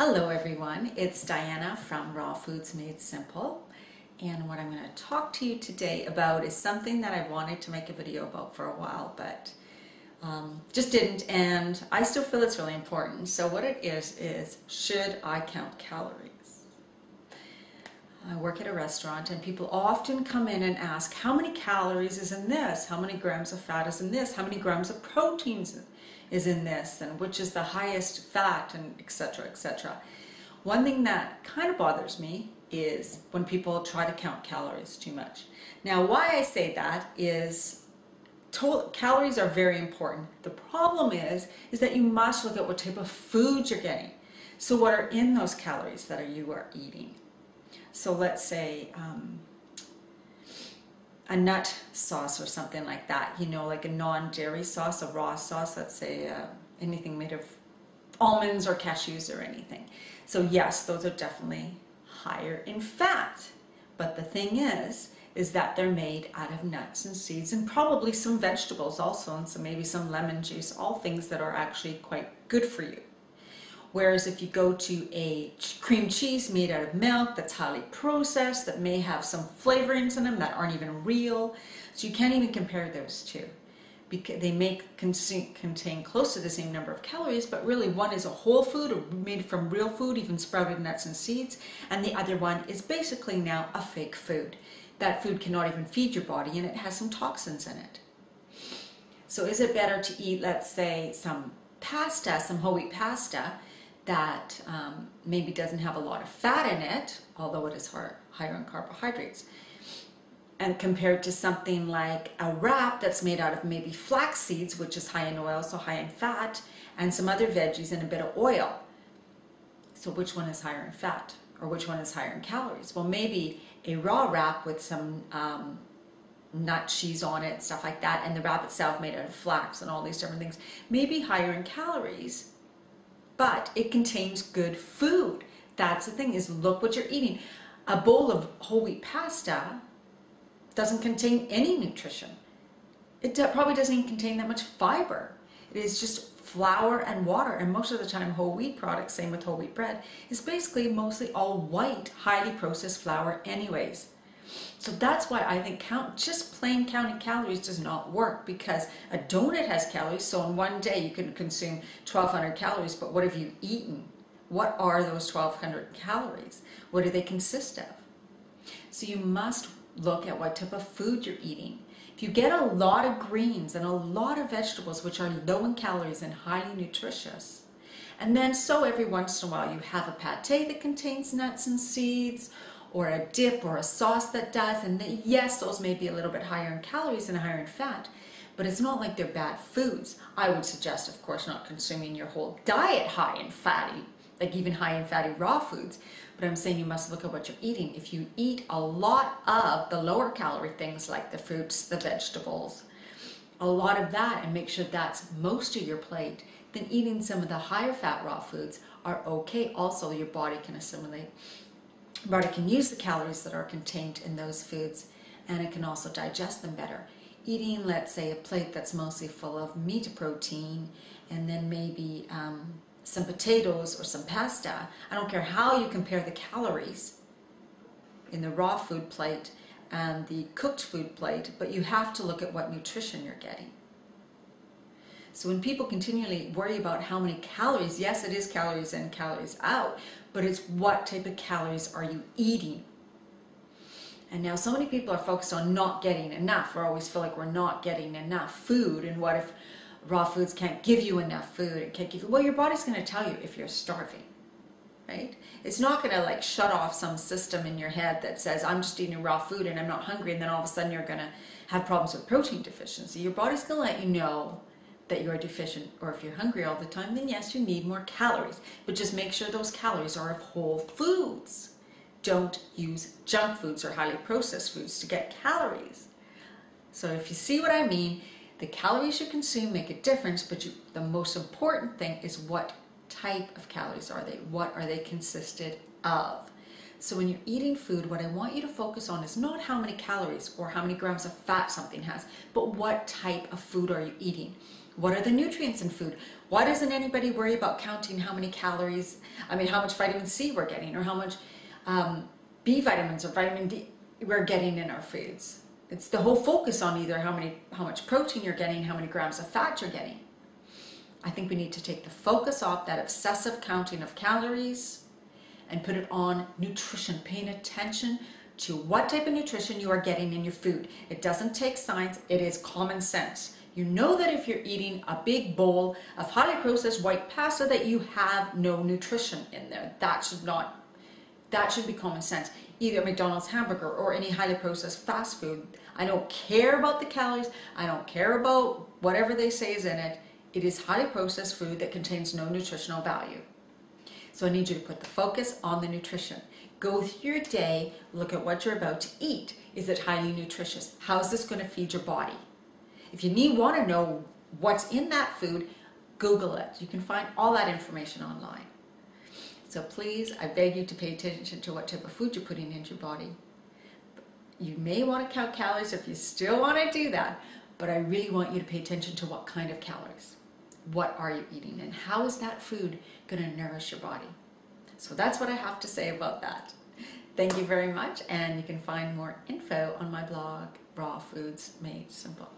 Hello everyone, it's Diana from Raw Foods Made Simple, and what I'm going to talk to you today about is something that I wanted to make a video about for a while, but just didn't, and I still feel it's really important. So what it is should I count calories? I work at a restaurant and people often come in and ask, how many calories is in this? How many grams of fat is in this? How many grams of proteins is in this? And which is the highest fat, and etc., etc. One thing that kind of bothers me is when people try to count calories too much. Now, why I say that is calories are very important. The problem is that you must look at what type of food you're getting. So what are in those calories that you are eating? So let's say a nut sauce or something like that, you know, like a non-dairy sauce, a raw sauce, let's say anything made of almonds or cashews or anything. So yes, those are definitely higher in fat. But the thing is that they're made out of nuts and seeds and probably some vegetables also, and maybe some lemon juice, all things that are actually quite good for you. Whereas if you go to a cream cheese made out of milk that's highly processed, that may have some flavorings in them that aren't even real, so you can't even compare those two. Because they may contain close to the same number of calories, but really one is a whole food or made from real food, even sprouted nuts and seeds, and the other one is basically now a fake food. That food cannot even feed your body and it has some toxins in it. So is it better to eat, let's say, some pasta, some whole wheat pasta, that maybe doesn't have a lot of fat in it, although it is higher in carbohydrates, and compared to something like a wrap that's made out of maybe flax seeds, which is high in oil, so high in fat, and some other veggies and a bit of oil. So which one is higher in fat, or which one is higher in calories? Well, maybe a raw wrap with some nut cheese on it, stuff like that, and the wrap itself made out of flax and all these different things, may be higher in calories, but it contains good food. That's the thing, is look what you're eating. A bowl of whole wheat pasta doesn't contain any nutrition. It probably doesn't even contain that much fiber. It is just flour and water, and most of the time whole wheat products, same with whole wheat bread, is basically mostly all white, highly processed flour anyways. So that's why I think just plain counting calories does not work, because a donut has calories, so in one day you can consume 1,200 calories, but what have you eaten? What are those 1,200 calories? What do they consist of? So you must look at what type of food you're eating. If you get a lot of greens and a lot of vegetables, which are low in calories and highly nutritious, and then so every once in a while you have a pate that contains nuts and seeds, or a dip or a sauce that does, and yes, those may be a little bit higher in calories and higher in fat, but it's not like they're bad foods. I would suggest, of course, not consuming your whole diet high in fatty, like even high in fatty raw foods, but I'm saying you must look at what you're eating. If you eat a lot of the lower calorie things like the fruits, the vegetables, a lot of that, and make sure that's most of your plate, then eating some of the higher fat raw foods are okay. Also, your body can assimilate. Body can use the calories that are contained in those foods, and it can also digest them better. Eating, let's say, a plate that's mostly full of meat protein, and then maybe some potatoes or some pasta. I don't care how you compare the calories in the raw food plate and the cooked food plate, but you have to look at what nutrition you're getting. So when people continually worry about how many calories, yes, it is calories in, calories out, but it's what type of calories are you eating? And now so many people are focused on not getting enough, or always feel like we're not getting enough food, and what if raw foods can't give you enough food? It can't give you, well, your body's going to tell you if you're starving, right? It's not going to like shut off some system in your head that says, I'm just eating raw food and I'm not hungry, and then all of a sudden you're going to have problems with protein deficiency. Your body's going to let you know that you're deficient, or if you're hungry all the time, then yes, you need more calories, but just make sure those calories are of whole foods. Don't use junk foods or highly processed foods to get calories. So if you see what I mean, the calories you consume make a difference, but the most important thing is what type of calories are they? What are they consisted of? So when you're eating food, what I want you to focus on is not how many calories or how many grams of fat something has, but what type of food are you eating? What are the nutrients in food? Why doesn't anybody worry about counting how many calories, how much vitamin C we're getting, or how much B vitamins or vitamin D we're getting in our foods? It's the whole focus on either how much protein you're getting, how many grams of fat you're getting. I think we need to take the focus off that obsessive counting of calories and put it on nutrition, paying attention to what type of nutrition you are getting in your food. It doesn't take science, it is common sense. You know that if you're eating a big bowl of highly processed white pasta that you have no nutrition in there. That should be common sense. Either a McDonald's hamburger or any highly processed fast food. I don't care about the calories. I don't care about whatever they say is in it. It is highly processed food that contains no nutritional value. So I need you to put the focus on the nutrition. Go through your day, look at what you're about to eat. Is it highly nutritious? How is this going to feed your body? If you want to know what's in that food, Google it. You can find all that information online. So please, I beg you to pay attention to what type of food you're putting into your body. You may want to count calories if you still want to do that, but I really want you to pay attention to what kind of calories. What are you eating, and how is that food going to nourish your body? So that's what I have to say about that. Thank you very much, and you can find more info on my blog, Raw Foods Made Simple.